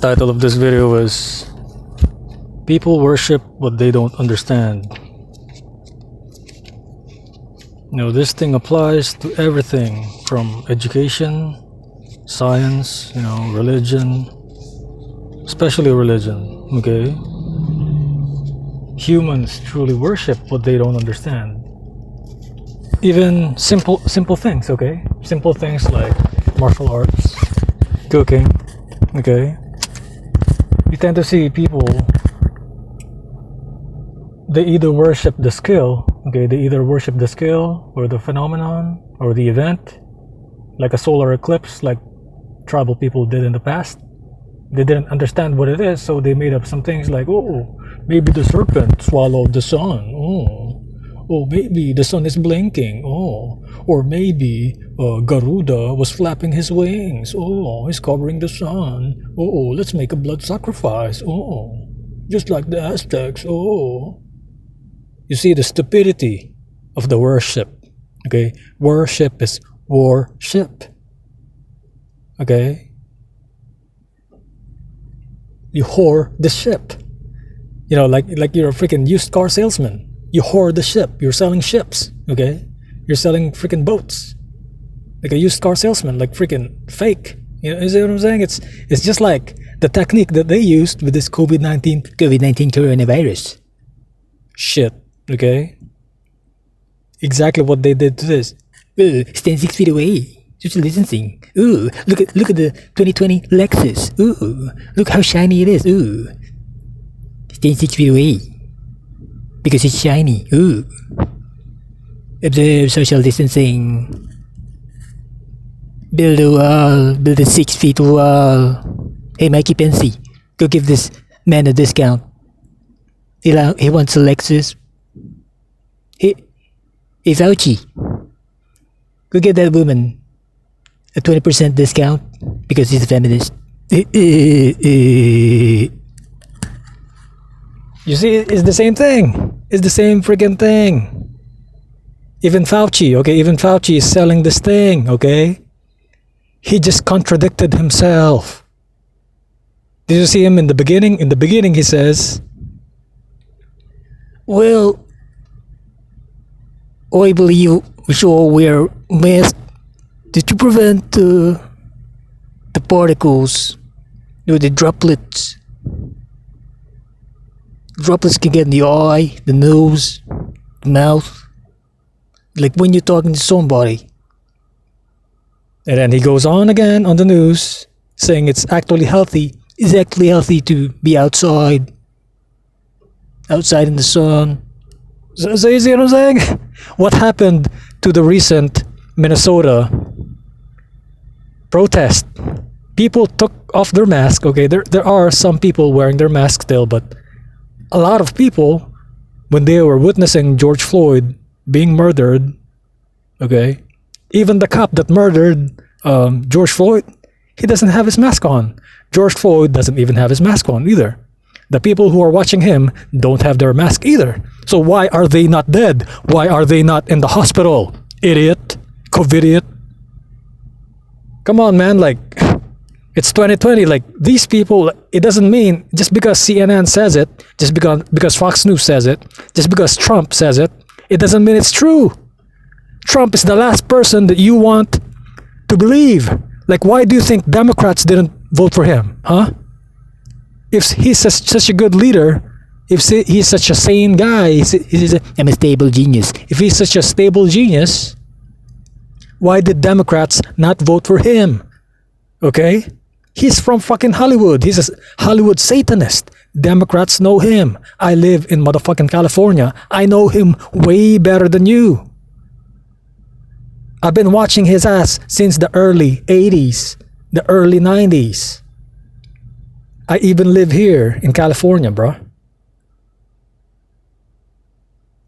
Title of this video is People Worship What They Don't Understand. This thing applies to everything from education, science, religion, especially religion, okay? Humans truly worship what they don't understand. Even simple things, okay? Simple things like martial arts, cooking, okay? You tend to see people, they either worship the skill, okay? They either worship the skill or the phenomenon or the event, like a solar eclipse, like tribal people did in the past. They didn't understand what it is, so they made up some things like, oh, maybe the serpent swallowed the sun. Oh, maybe the sun is blinking. Or maybe Garuda was flapping his wings. Oh, he's covering the sun. Oh, let's make a blood sacrifice. Oh, just like the Aztecs. Oh, you see the stupidity of the worship. Okay, worship is worship. Okay, you whore the ship. Like you're a freaking used car salesman. You whore the ship. You're selling ships, okay? You're selling freaking boats. Like a used car salesman, like freaking fake. You see what I'm saying? It's just like the technique that they used with this COVID-19 coronavirus. Shit, okay? Exactly what they did to this. Stand 6 feet away. Social distancing. Ooh, look at the 2020 Lexus. Ooh, look how shiny it is. Ooh. Stand 6 feet away. Because it's shiny. Ooh. Observe social distancing. Build a wall. Build a 6 feet wall. Hey, Mikey Pensy, go give this man a discount. He wants a Lexus. Hey, Fauci, go give that woman a 20% discount because she's a feminist. You see, it's the same thing. It's the same freaking thing. Even Fauci, okay? Even Fauci is selling this thing, okay? He just contradicted himself. Did you see him in the beginning? In the beginning, he says, well, I believe we should all wear masks to prevent the particles, the droplets. Droplets can get in the eye, the nose, the mouth, like when you're talking to somebody. And then he goes on again on the news saying it's actually healthy. It's actually healthy to be outside in the sun. So you see what I'm saying? What happened to the recent Minnesota protest? People took off their mask. Okay, there are some people wearing their mask still, but a lot of people, when they were witnessing George Floyd being murdered, okay, even the cop that murdered George Floyd, he doesn't have his mask on. George Floyd doesn't even have his mask on either. The people who are watching him don't have their mask either. So why are they not dead? Why are they not in the hospital? Idiot. COVIDiot. Come on, man, like, it's 2020, like, these people, it doesn't mean, just because CNN says it, just because Fox News says it, just because Trump says it, it doesn't mean it's true. Trump is the last person that you want to believe. Like, why do you think Democrats didn't vote for him, huh? If he's such a good leader, if he's such a sane guy, I'm a stable genius. If he's such a stable genius, why did Democrats not vote for him? Okay? He's from fucking Hollywood. He's a Hollywood Satanist. Democrats know him. I live in motherfucking California. I know him way better than you. I've been watching his ass since the early 80s, the early 90s. I even live here in California, bro.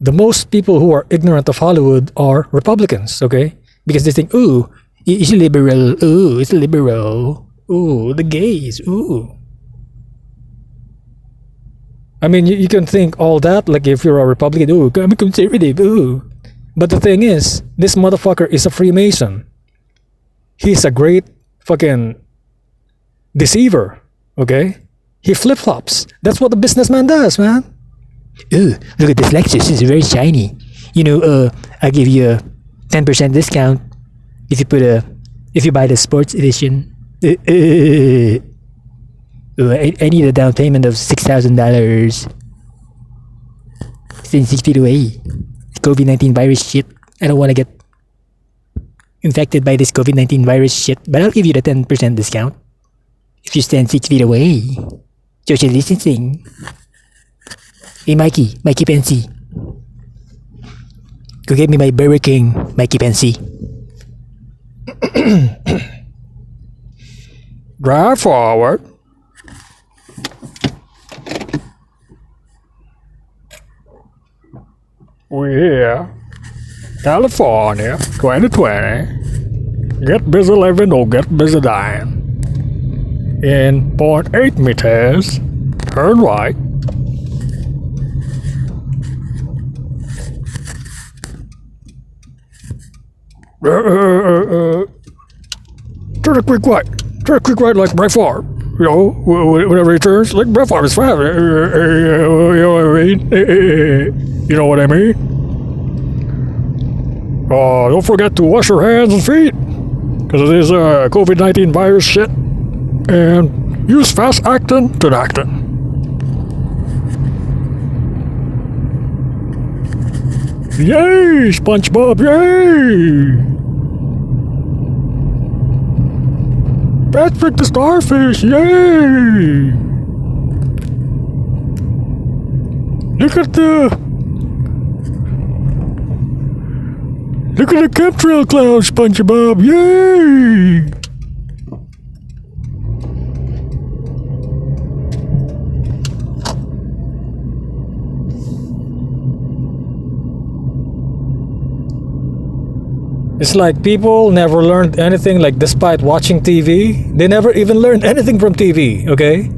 The most people who are ignorant of Hollywood are Republicans, okay? Because they think, ooh, it's liberal, ooh, it's liberal, ooh, the gays, ooh. I mean, you can think all that, like if you're a Republican, ooh, I'm a conservative, ooh. But the thing is, this motherfucker is a Freemason. He's a great fucking deceiver. Okay? He flip-flops. That's what a businessman does, man. Ooh, look at this Lexus. It's very shiny. I'll give you a 10% discount if you buy the sports edition. I need a down payment of $6,000. Staying 6 feet away. COVID-19 virus shit. I don't want to get infected by this COVID-19 virus shit, but I'll give you the 10% discount if you stand 6 feet away. Social distancing. Hey, Mikey Pensy. Go get me my Burger King, Mikey Pensy. Drive forward. We're here. California, 2020. Get busy living or get busy dying. In 0.8 meters, turn right. Turn a quick right. Turn a quick right like Brett Favre. Whenever he turns, like Brett Favre is fast. You know what I mean? You know what I mean? Don't forget to wash your hands and feet, because of this COVID-19 virus shit. And use fast acting to acting. Yay, SpongeBob, yay! Patrick the Starfish, yay! Look at the chemtrail cloud, SpongeBob, yay! It's like people never learned anything, like despite watching TV, they never even learned anything from TV, okay?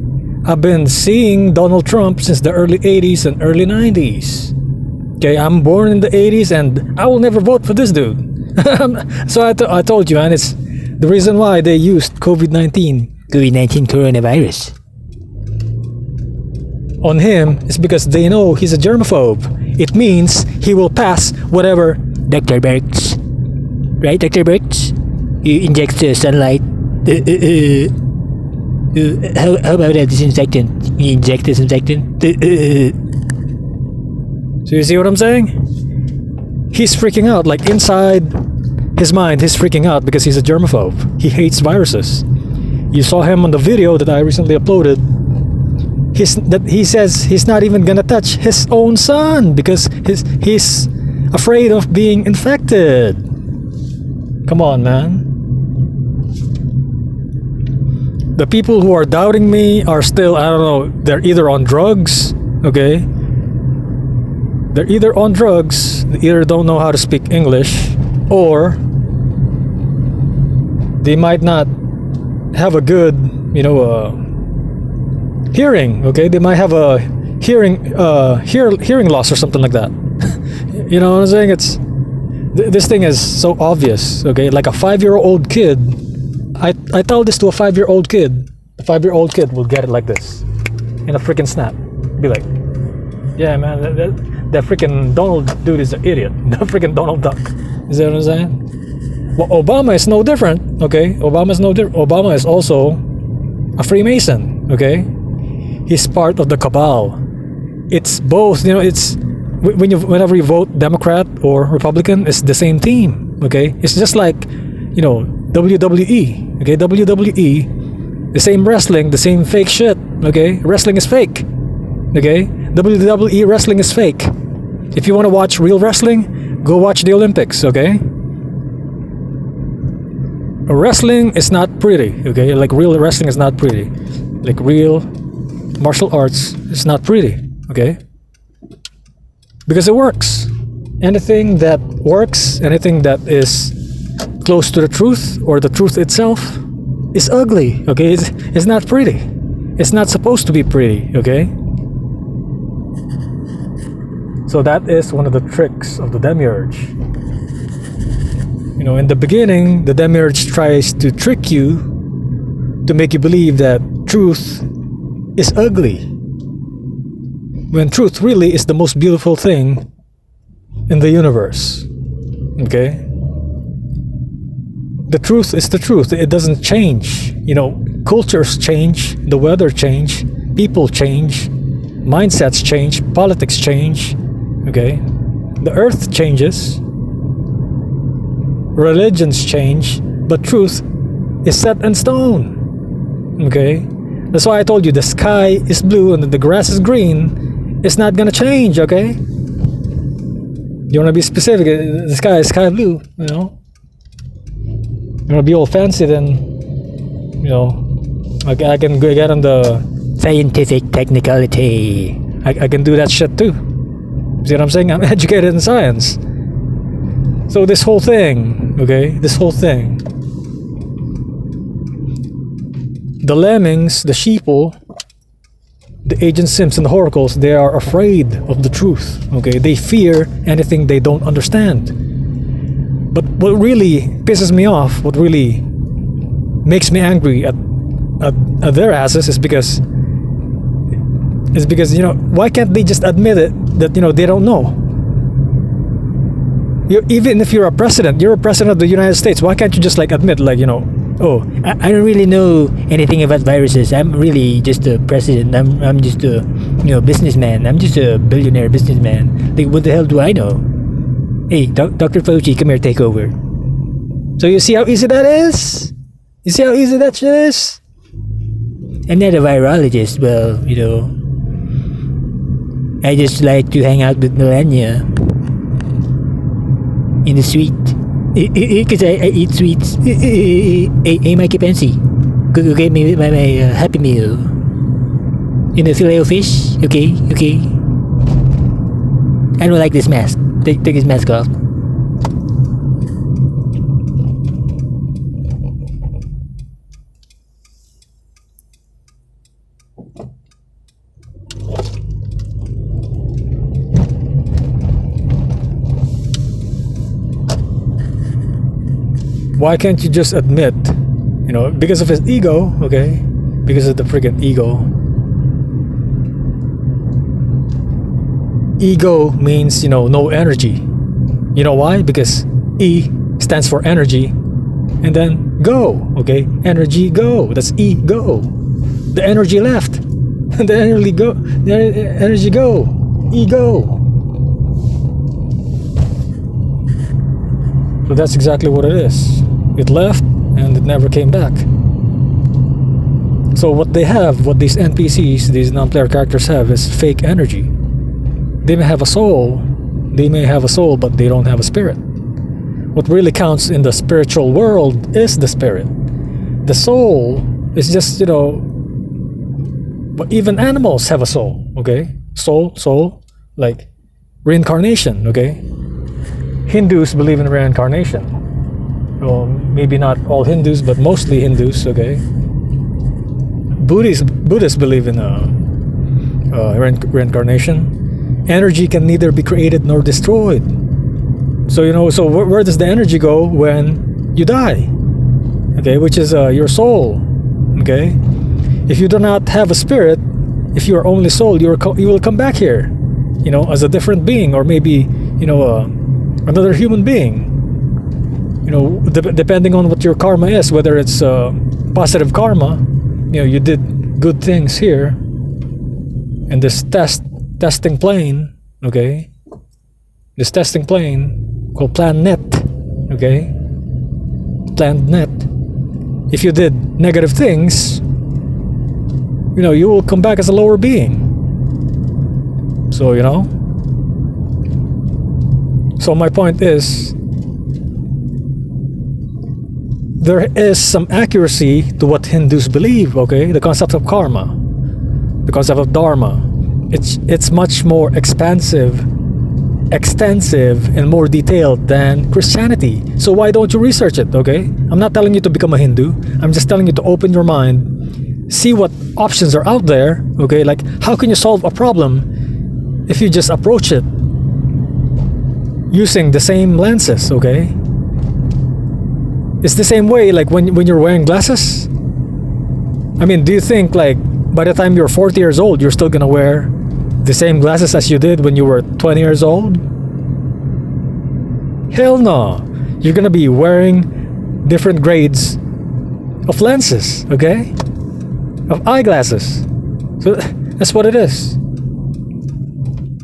I've been seeing Donald Trump since the early 80s and early 90s. Okay, I'm born in the 80s and I will never vote for this dude. So I told you, man, it's the reason why they used COVID-19 coronavirus on him is because they know he's a germaphobe. It means he will pass whatever Dr. Birx. Right, Dr. Birx? You inject sunlight. How about a disinfectant? You inject disinfectant? So you see what I'm saying? He's freaking out, like inside his mind, he's freaking out because he's a germaphobe. He hates viruses. You saw him on the video that I recently uploaded. He says he's not even gonna touch his own son because he's afraid of being infected. Come on, man. The people who are doubting me are still, I don't know, they're either on drugs, okay? They're either on drugs, they either don't know how to speak English, or they might not have a good, hearing, okay? They might have a hearing loss or something like that. You know what I'm saying? This thing is so obvious, okay? Like a 5-year-old kid, I tell this to a 5-year-old kid, a 5-year-old kid will get it like this, in a freaking snap. Be like, yeah, man, that freaking Donald dude is an idiot. The freaking Donald Duck. Is that what I'm saying? Well, Obama is no different, okay? Obama is also a Freemason, okay? He's part of the cabal. It's both, it's whenever you vote Democrat or Republican, it's the same team, okay? It's just like, WWE, okay? WWE, the same wrestling, the same fake shit, okay? Wrestling is fake, okay? WWE wrestling is fake. If you want to watch real wrestling, go watch the Olympics, okay? Wrestling is not pretty, okay? Like real wrestling is not pretty. Like real martial arts is not pretty, okay? Because it works. Anything that works, anything that is close to the truth or the truth itself is ugly, okay? It's not pretty. It's not supposed to be pretty, okay? So that is one of the tricks of the Demiurge. In the beginning, the Demiurge tries to trick you to make you believe that truth is ugly, when truth really is the most beautiful thing in the universe. Okay? The truth is the truth. It doesn't change. Cultures change, the weather change, people change, mindsets change, politics change. Okay? The earth changes, religions change, but truth is set in stone. Okay? That's why I told you the sky is blue and the grass is green. It's not gonna change, okay? You wanna be specific, the sky is sky blue, You wanna be all fancy, then, I can go get on the Scientific technicality. I can do that shit too. See what I'm saying? I'm educated in science. So this whole thing, the lemmings, the sheeple, the Agent Sims and the Horacles, they are afraid of the truth. Okay, they fear anything they don't understand. But what really pisses me off, what really makes me angry at their asses is because why can't they just admit it that they don't know? Even if you're a president of the United States, why can't you just admit oh, I don't really know anything about viruses. I'm really just a president. I'm just a businessman. I'm just a billionaire businessman. Like, what the hell do I know? Hey, Dr. Fauci, come here, take over. So you see how easy that is? You see how easy that shit is? I'm not a virologist. Well, I just like to hang out with Melania in the suite. Because I eat sweets. Hey, Mikey Pensy, could you get me my Happy Meal? Filet of fish? Okay. I don't like this mask. Take this mask off. Why can't you just admit, because of his ego, okay? Because of the freaking ego. Ego means, no energy. You know why? Because E stands for energy. And then go, okay? Energy, go. That's E, go. The energy left. The energy go. The energy go. E, go. So that's exactly what it is. It left and it never came back. So what these NPCs, these non-player characters have is fake energy. They may have a soul, but they don't have a spirit. What really counts in the spiritual world is the spirit. The soul is just, but even animals have a soul, okay? Soul, like reincarnation, okay? Hindus believe in reincarnation. Well, maybe not all Hindus, but mostly Hindus, okay? Buddhists believe in reincarnation. Energy can neither be created nor destroyed. So where does the energy go when you die? Okay, which is your soul. Okay, if you do not have a spirit, if you are only soul, you will come back here, as a different being, or maybe another human being. Depending on what your karma is, whether it's positive karma, you did good things here in this testing plane, okay? This testing plane called Plan Net, okay? Plan Net. If you did negative things, you will come back as a lower being. So, So my point is, there is some accuracy to what Hindus believe, okay? The concept of karma, the concept of dharma. It's much more extensive, and more detailed than Christianity. So why don't you research it, okay? I'm not telling you to become a Hindu. I'm just telling you to open your mind, see what options are out there, okay? Like, how can you solve a problem if you just approach it using the same lenses, okay? It's the same way like when you're wearing glasses. I mean, do you think like by the time you're 40 years old, you're still gonna wear the same glasses as you did when you were 20 years old? Hell no. You're gonna be wearing different grades of lenses, okay? Of eyeglasses. So that's what it is.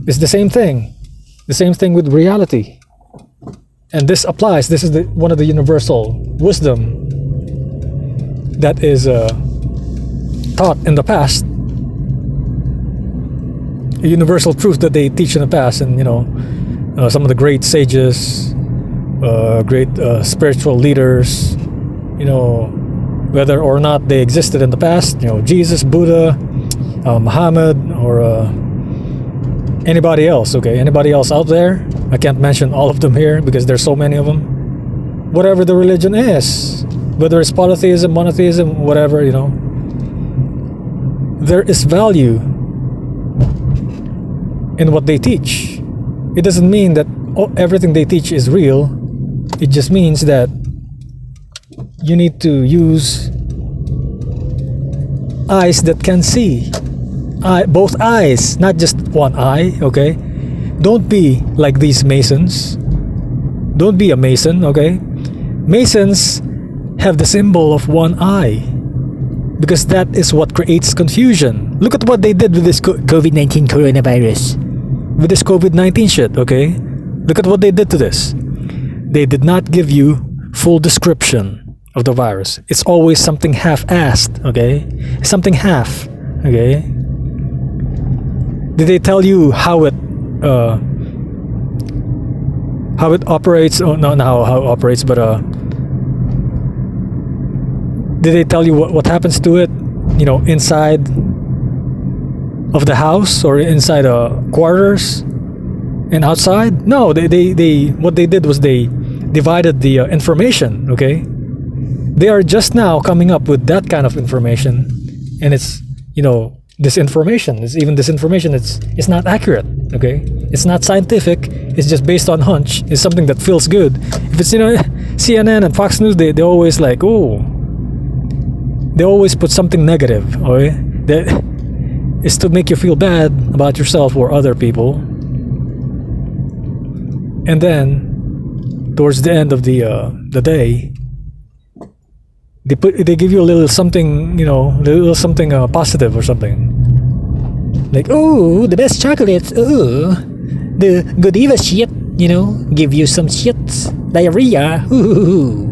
It's the same thing. The same thing with reality. And this applies. This is one of the universal wisdom that is taught in the past. A universal truth that they teach in the past. And, you know, some of the great sages, great spiritual leaders, you know, whether or not they existed in the past, you know, Jesus, Buddha, Muhammad, or anybody else, okay? Anybody else out there? I can't mention all of them here because there's so many of them. Whatever the religion is, whether it's polytheism, monotheism, whatever, you know, there is value in what they teach. It doesn't mean that everything they teach is real. It just means that you need to use eyes that can see. Both eyes, not just one eye, okay? Don't be like these Masons. Don't be a Mason, okay? Masons have the symbol of one eye because that is what creates confusion. Look at what they did with this COVID-19 coronavirus. with this COVID-19 shit, okay? Look at what they did to this. They did not give you full description of the virus. It's always something half-assed, okay? Something half, okay? Did they tell you how it operates? Oh, no, not how it operates, but did they tell you what happens to it? You know, inside of the house or inside quarters and outside? No, they what they did was they divided the information. Okay, they are just now coming up with that kind of information, and it's, you know, disinformation. It's even disinformation. It's not accurate. Okay, it's not scientific. It's just based on hunch. It's something that feels good. If it's, you know, CNN and Fox News, they always like, oh, they always put something negative. Okay, that is to make you feel bad about yourself or other people. And then towards the end of the day, they give you a little something, you know, a little something positive or something. Like, oh, the best chocolates, oh, the Godiva shit, you know, give you some shit, diarrhea, ooh.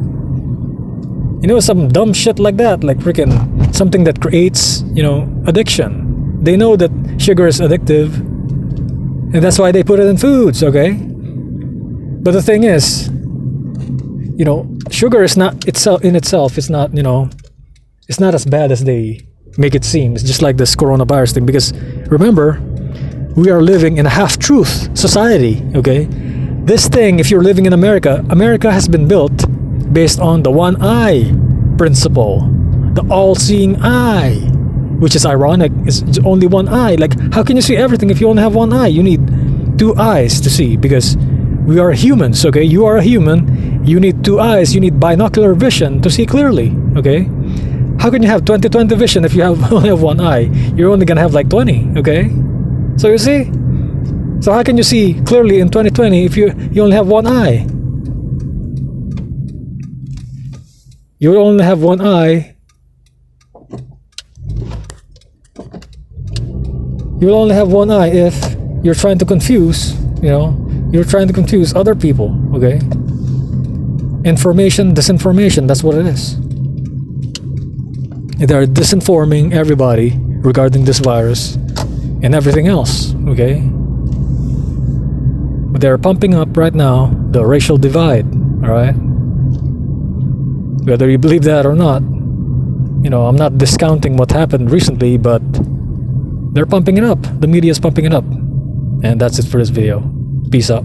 You know, some dumb shit like that, like freaking something that creates, you know, addiction. They know that sugar is addictive, and that's why they put it in foods, okay? But the thing is, you know, sugar is not itself in itself. It's not, you know, it's not as bad as they make it seem. It's just like this coronavirus thing. Because remember, we are living in a half-truth society. Okay, this thing. If you're living in America, America has been built based on the one eye principle, the all-seeing eye, which is ironic. It's only one eye. Like, how can you see everything if you only have one eye? You need two eyes to see because we are humans, okay? You are a human. You need two eyes. You need binocular vision to see clearly, okay? How can you have 20/20 vision if you only have one eye? You're only gonna have like 20, okay? So you see? So how can you see clearly in 20/20 if you only have one eye? You only have one eye. You will only have one eye if you're trying to confuse, you know, you're trying to confuse other people, okay? Information, disinformation, that's what it is. They're disinforming everybody regarding this virus and everything else, okay? But they're pumping up right now the racial divide, alright? Whether you believe that or not, you know, I'm not discounting what happened recently, but they're pumping it up. The media is pumping it up. And that's it for this video. Peace out.